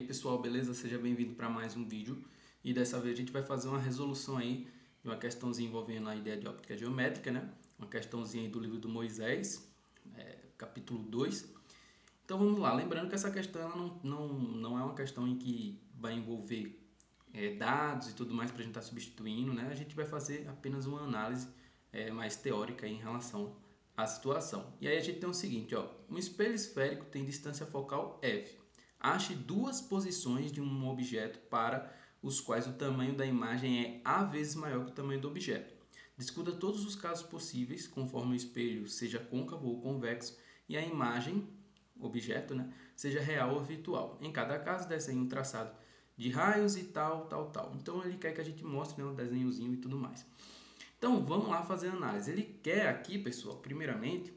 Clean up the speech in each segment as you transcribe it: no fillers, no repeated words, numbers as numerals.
pessoal, beleza? Seja bem-vindo para mais um vídeo. E dessa vez a gente vai fazer uma resolução aí de uma questãozinha envolvendo a ideia de óptica geométrica, né? Uma questãozinha aí do livro do Moisés, capítulo 2. Então vamos lá, lembrando que essa questão ela não é uma questão em que vai envolver dados e tudo mais para a gente estar substituindo, né? A gente vai fazer apenas uma análise mais teórica aí em relação à situação. E aí a gente tem o seguinte, ó, um espelho esférico tem distância focal f. Ache duas posições de um objeto para os quais o tamanho da imagem é A vezes maior que o tamanho do objeto. Discuta todos os casos possíveis, conforme o espelho seja côncavo ou convexo e a imagem, objeto, né, seja real ou virtual. Em cada caso, desenhe um traçado de raios e tal. Então ele quer que a gente mostre, né, um desenhozinho e tudo mais. Então vamos lá fazer a análise. Ele quer aqui, pessoal, primeiramente,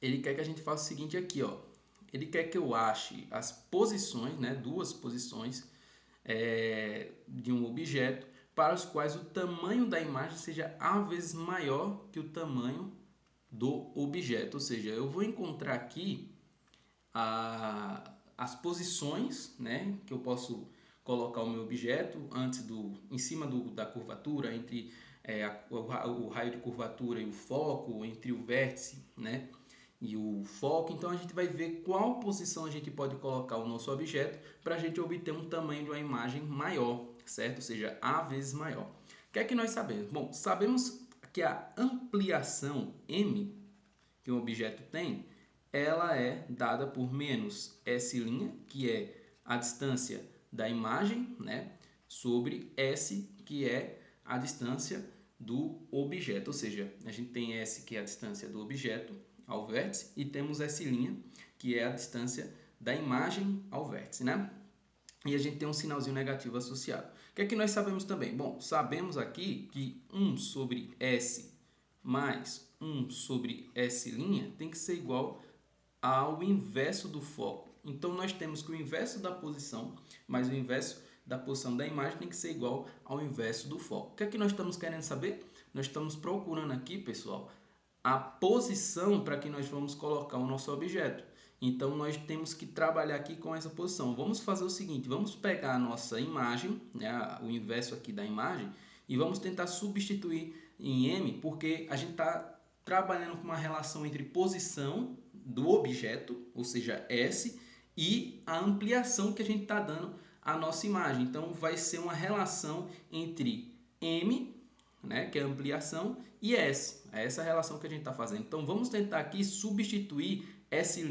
ele quer que a gente faça o seguinte aqui, ó. Ele quer que eu ache as posições, né, duas posições de um objeto para os quais o tamanho da imagem seja A vezes maior que o tamanho do objeto. Ou seja, eu vou encontrar aqui as posições, né, que eu posso colocar o meu objeto em cima da curvatura, entre o raio de curvatura e o foco, entre o vértice, né, e o foco. Então a gente vai ver qual posição a gente pode colocar o nosso objeto para a gente obter um tamanho de uma imagem maior, certo? Ou seja, A vezes maior. O que é que nós sabemos? Bom, sabemos que a ampliação M que um objeto tem, ela é dada por menos S', que é a distância da imagem, né, sobre S, que é a distância do objeto. Ou seja, a gente tem S, que é a distância do objeto ao vértice, e temos S', que é a distância da imagem ao vértice, né? E a gente tem um sinalzinho negativo associado. O que é que nós sabemos também? Bom, sabemos aqui que 1 sobre S mais 1 sobre S' tem que ser igual ao inverso do foco. Então, nós temos que o inverso da posição mais o inverso da posição da imagem tem que ser igual ao inverso do foco. O que é que nós estamos querendo saber? Nós estamos procurando aqui, pessoal, a posição para que nós vamos colocar o nosso objeto. Então, nós temos que trabalhar aqui com essa posição. Vamos fazer o seguinte, vamos pegar a nossa imagem, né, o inverso aqui da imagem, e vamos tentar substituir em M, porque a gente está trabalhando com uma relação entre posição do objeto, ou seja, S, e a ampliação que a gente está dando à nossa imagem. Então, vai ser uma relação entre M, né, que é a ampliação, e S. É essa relação que a gente está fazendo. Então, vamos tentar aqui substituir S'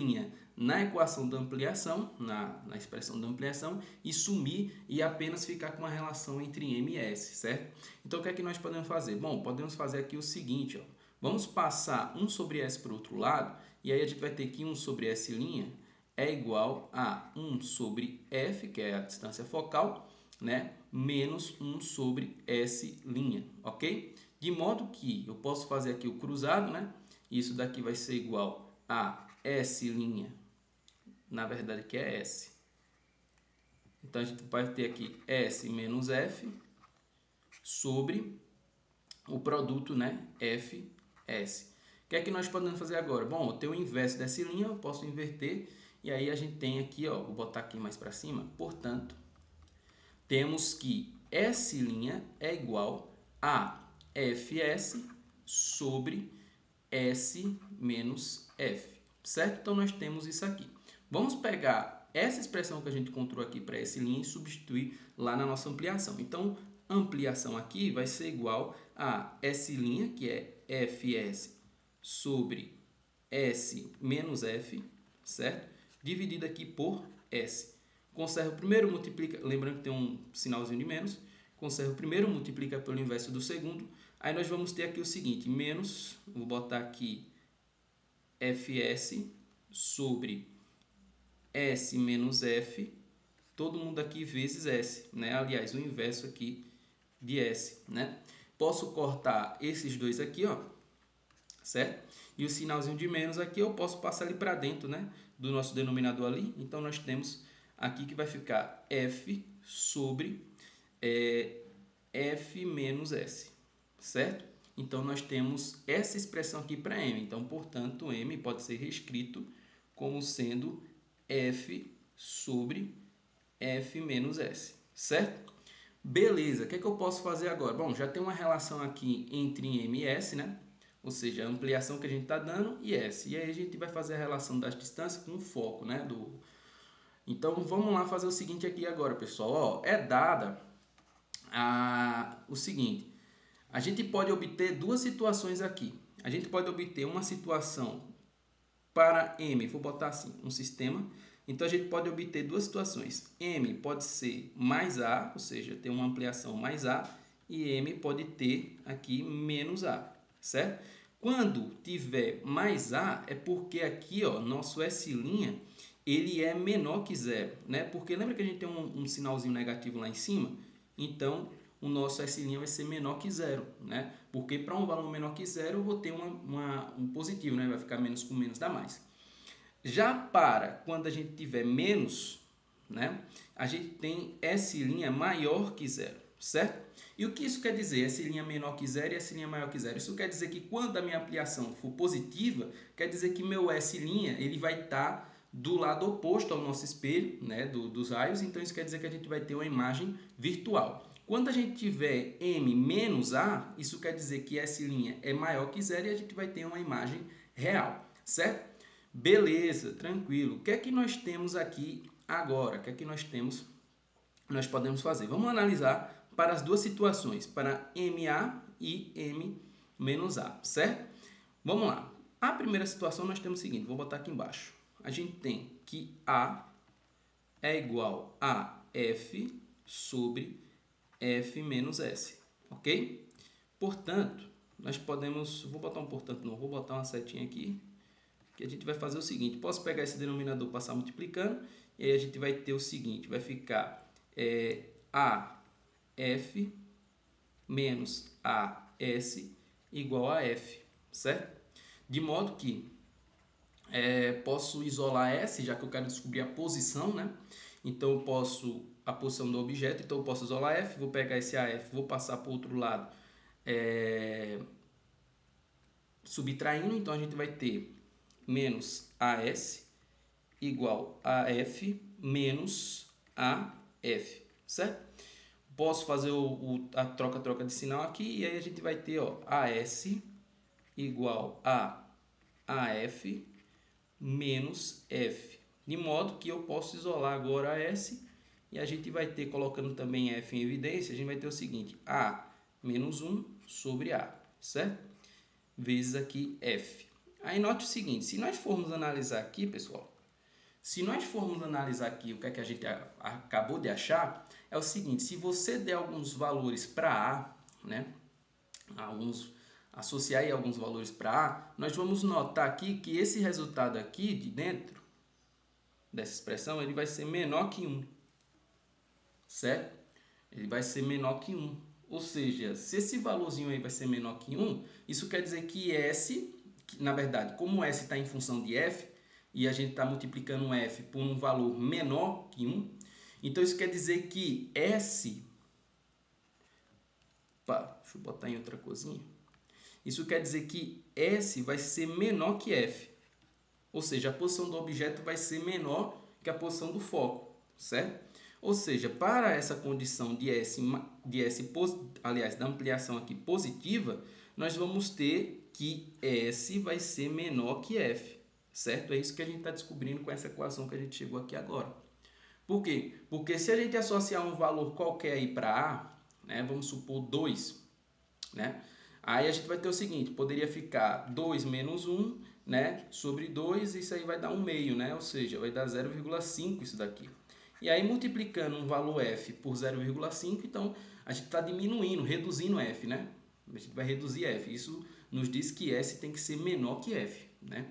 na equação da ampliação, na expressão da ampliação, e sumir e apenas ficar com uma relação entre M e S, certo? Então, o que é que nós podemos fazer? Bom, podemos fazer aqui o seguinte, ó. Vamos passar 1 sobre S para o outro lado, e aí a gente vai ter que 1 sobre S' é igual a 1 sobre F, que é a distância focal, né, menos 1 sobre S', ok? De modo que eu posso fazer aqui o cruzado, né? Isso daqui vai ser igual a S', na verdade que é S. Então a gente vai ter aqui S menos F sobre o produto, né, FS. O que é que nós podemos fazer agora? Bom, eu tenho o inverso dessa linha, eu posso inverter, e aí a gente tem aqui, ó, vou botar aqui mais para cima, portanto, temos que S' é igual a Fs sobre S menos F, certo? Então, nós temos isso aqui. Vamos pegar essa expressão que a gente encontrou aqui para S' e substituir lá na nossa ampliação. Então, ampliação aqui vai ser igual a S', que é Fs sobre S menos F, certo? Dividido aqui por S. Conserva o primeiro, multiplica, lembrando que tem um sinalzinho de menos, conserva o primeiro, multiplica pelo inverso do segundo, aí nós vamos ter aqui o seguinte, menos, vou botar aqui Fs sobre S menos F, todo mundo aqui vezes S, né? Aliás, o inverso aqui de S, né? Posso cortar esses dois aqui, ó, certo? E o sinalzinho de menos aqui eu posso passar ali para dentro, né, do nosso denominador ali. Então, nós temos aqui que vai ficar F sobre F menos S, certo? Então, nós temos essa expressão aqui para M. Então, portanto, M pode ser reescrito como sendo F sobre F menos S, certo? Beleza, o que é que eu posso fazer agora? Bom, já tem uma relação aqui entre M e S, né? Ou seja, a ampliação que a gente está dando e S. E aí a gente vai fazer a relação das distâncias com o foco, né? Então, vamos lá fazer o seguinte aqui agora, pessoal. Ó, é dada o seguinte. A gente pode obter duas situações aqui. A gente pode obter uma situação para M, vou botar assim, um sistema. Então, a gente pode obter duas situações. M pode ser mais A, ou seja, ter uma ampliação mais A, e M pode ter aqui menos A, certo? Quando tiver mais A, é porque aqui, ó, nosso S', ele é menor que zero, né? Porque lembra que a gente tem um sinalzinho negativo lá em cima? Então, o nosso S' vai ser menor que zero, né? Porque para um valor menor que zero, eu vou ter um positivo, né? Vai ficar menos com menos dá mais. Já para quando a gente tiver menos, né? A gente tem S' maior que zero, certo? E o que isso quer dizer? S' menor que zero e S' maior que zero. Isso quer dizer que quando a minha ampliação for positiva, quer dizer que meu S' ele vai estar do lado oposto ao nosso espelho, né, dos raios. Então isso quer dizer que a gente vai ter uma imagem virtual. Quando a gente tiver M menos A, isso quer dizer que S' é maior que zero e a gente vai ter uma imagem real, certo? Beleza, tranquilo. O que é que nós temos aqui agora? O que é que nós podemos fazer? Vamos analisar para as duas situações, para MA e M menos A, certo? Vamos lá. A primeira situação nós temos o seguinte, vou botar aqui embaixo. A gente tem que A é igual a F sobre F menos S, ok? Portanto, nós podemos, vou botar um portanto não, vou botar uma setinha aqui, que a gente vai fazer o seguinte, posso pegar esse denominador, passar multiplicando, e aí a gente vai ter o seguinte, vai ficar AF menos AS igual a F, certo? De modo que posso isolar S, já que eu quero descobrir a posição, né? Então eu posso, a posição do objeto, então eu posso isolar F, vou pegar esse AF, vou passar para o outro lado, subtraindo, então a gente vai ter menos AS igual a F menos AF, certo? Posso fazer a troca de sinal aqui e aí a gente vai ter, ó, AS igual a AF menos F. De modo que eu posso isolar agora a S e a gente vai ter, colocando também F em evidência, a gente vai ter o seguinte, A menos 1 sobre A, certo? Vezes aqui F. Aí note o seguinte, se nós formos analisar aqui, pessoal, se nós formos analisar aqui o que é que a gente acabou de achar, é o seguinte, se você der alguns valores para A, né, associar aí alguns valores para A, nós vamos notar aqui que esse resultado aqui de dentro dessa expressão, ele vai ser menor que 1, certo? Ele vai ser menor que 1. Ou seja, se esse valorzinho aí vai ser menor que 1, isso quer dizer que S, na verdade, como S está em função de F, e a gente está multiplicando F por um valor menor que 1, então isso quer dizer que S... deixa eu botar em outra coisinha. Isso quer dizer que S vai ser menor que F. Ou seja, a posição do objeto vai ser menor que a posição do foco, certo? Ou seja, para essa condição de S, aliás, da ampliação aqui positiva, nós vamos ter que S vai ser menor que F, certo? É isso que a gente está descobrindo com essa equação que a gente chegou aqui agora. Por quê? Porque se a gente associar um valor qualquer aí para A, né, vamos supor 2, né? Aí a gente vai ter o seguinte, poderia ficar 2 menos 1, né, sobre 2, isso aí vai dar 1 meio, né? Ou seja, vai dar 0,5 isso daqui. E aí multiplicando um valor f por 0,5, então a gente está diminuindo, reduzindo f, né? A gente vai reduzir f. Isso nos diz que s tem que ser menor que f, né?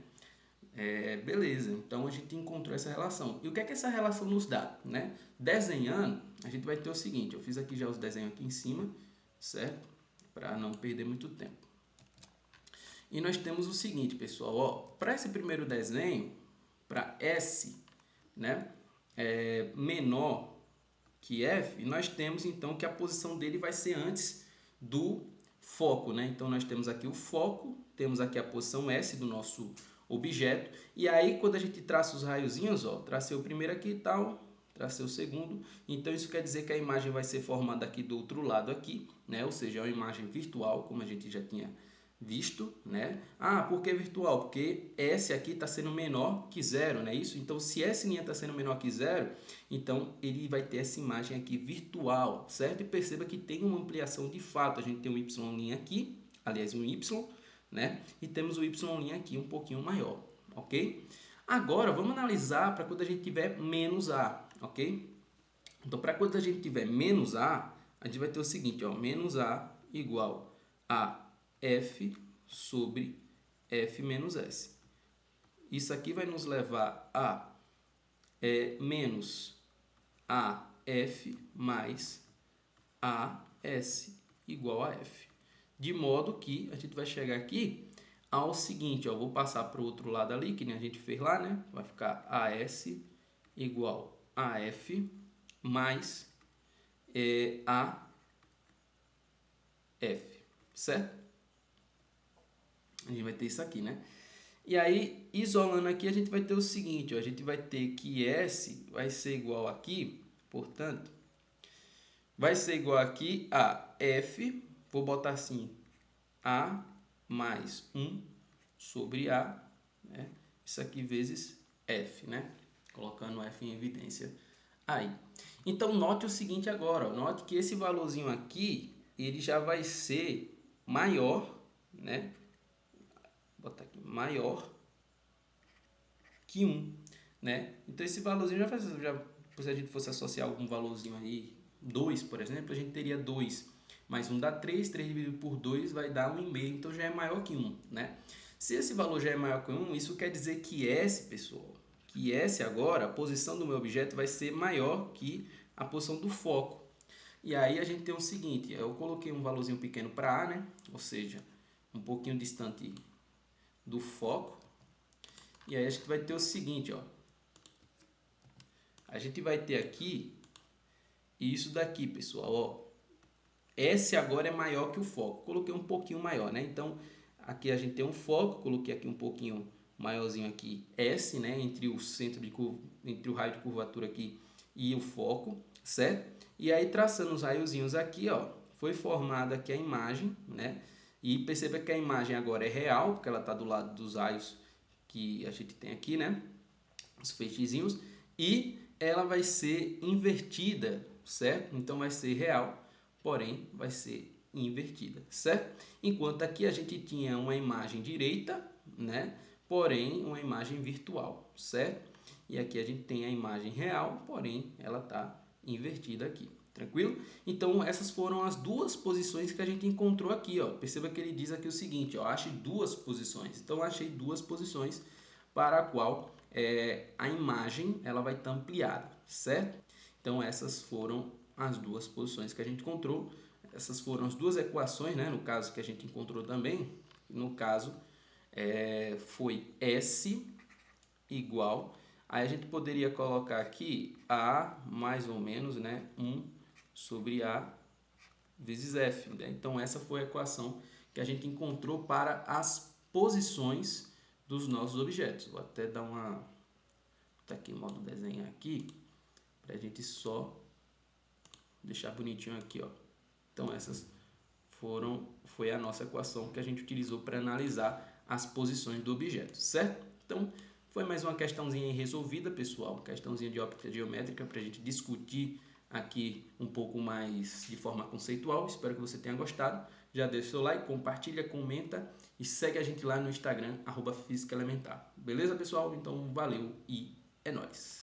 Beleza, então a gente encontrou essa relação. E o que é que essa relação nos dá, né? Desenhando, a gente vai ter o seguinte, eu fiz aqui já os desenhos aqui em cima, certo? Para não perder muito tempo. E nós temos o seguinte, pessoal, para esse primeiro desenho, para S, né, menor que F, nós temos então que a posição dele vai ser antes do foco, né? Então nós temos aqui o foco, temos aqui a posição S do nosso objeto, e aí quando a gente traça os raiozinhos, ó, tracei o primeiro aqui e tal, tracei o segundo. Então isso quer dizer que a imagem vai ser formada aqui do outro lado aqui, né? Ou seja, é uma imagem virtual, como a gente já tinha visto, né? Ah, por que virtual? Porque S aqui está sendo menor que zero, não é isso? Então, se S' está sendo menor que zero, então ele vai ter essa imagem aqui virtual, certo? E perceba que tem uma ampliação de fato. A gente tem um Y' aqui, aliás, um Y, né? E temos o Y' aqui um pouquinho maior, ok? Agora, vamos analisar para quando a gente tiver menos A, ok? Então, para quando a gente tiver menos A, a gente vai ter o seguinte, ó, menos A igual a F sobre F menos S. Isso aqui vai nos levar a menos AF mais AS igual a F. De modo que a gente vai chegar aqui ao seguinte, ó, vou passar para o outro lado ali, que nem a gente fez lá, né? Vai ficar AS igual a F mais AF, certo? A gente vai ter isso aqui, né? E aí, isolando aqui, a gente vai ter o seguinte, ó, a gente vai ter que S vai ser igual aqui, portanto, vai ser igual aqui a F, vou botar assim, A mais 1 sobre A, né? Isso aqui vezes F, né? Colocando F em evidência aí. Então, note o seguinte agora, ó, note que esse valorzinho aqui, ele já vai ser maior, né? Vou botar aqui, maior que 1, né? Então, esse valorzinho se a gente fosse associar algum valorzinho aí, 2, por exemplo, a gente teria 2 mais 1 dá 3, 3 dividido por 2 vai dar 1,5, então já é maior que 1, né? Se esse valor já é maior que 1, isso quer dizer que S, pessoal, que S agora, a posição do meu objeto vai ser maior que a posição do foco. E aí a gente tem o seguinte, eu coloquei um valorzinho pequeno para A, né? Ou seja, um pouquinho distante do foco. E aí a gente vai ter o seguinte, ó. A gente vai ter aqui isso daqui, pessoal, ó. S agora é maior que o foco. Coloquei um pouquinho maior, né? Então, aqui a gente tem um foco, coloquei aqui um pouquinho maiorzinho aqui, S, né? Entre o centro de entre o raio de curvatura aqui e o foco, certo? E aí, traçando os raiozinhos aqui, ó, foi formada aqui a imagem, né? E perceba que a imagem agora é real, porque ela está do lado dos raios que a gente tem aqui, né? Os feixezinhos. E ela vai ser invertida, certo? Então, vai ser real, porém vai ser invertida, certo? Enquanto aqui a gente tinha uma imagem direita, né? Porém uma imagem virtual, certo? E aqui a gente tem a imagem real, porém ela está invertida aqui, tranquilo? Então essas foram as duas posições que a gente encontrou aqui, ó. Perceba que ele diz aqui o seguinte, ó, ache duas posições. Então achei duas posições para a qual a imagem ela vai estar ampliada, certo? Então essas foram as duas posições que a gente encontrou. Essas foram as duas equações, né? No caso que a gente encontrou também, no caso foi S igual, aí a gente poderia colocar aqui A mais ou menos, né? 1 sobre A vezes F, né? Então essa foi a equação que a gente encontrou para as posições dos nossos objetos. Vou até dar uma... Tá aqui o modo desenhar aqui, para a gente só deixar bonitinho aqui, ó. Então essas foi a nossa equação que a gente utilizou para analisar as posições do objeto, certo? Então foi mais uma questãozinha resolvida, pessoal, questãozinha de óptica geométrica para a gente discutir aqui um pouco mais de forma conceitual. Espero que você tenha gostado. Já deixa o seu like, compartilha, comenta e segue a gente lá no Instagram @física elementar. Beleza, pessoal? Então valeu e é nóis!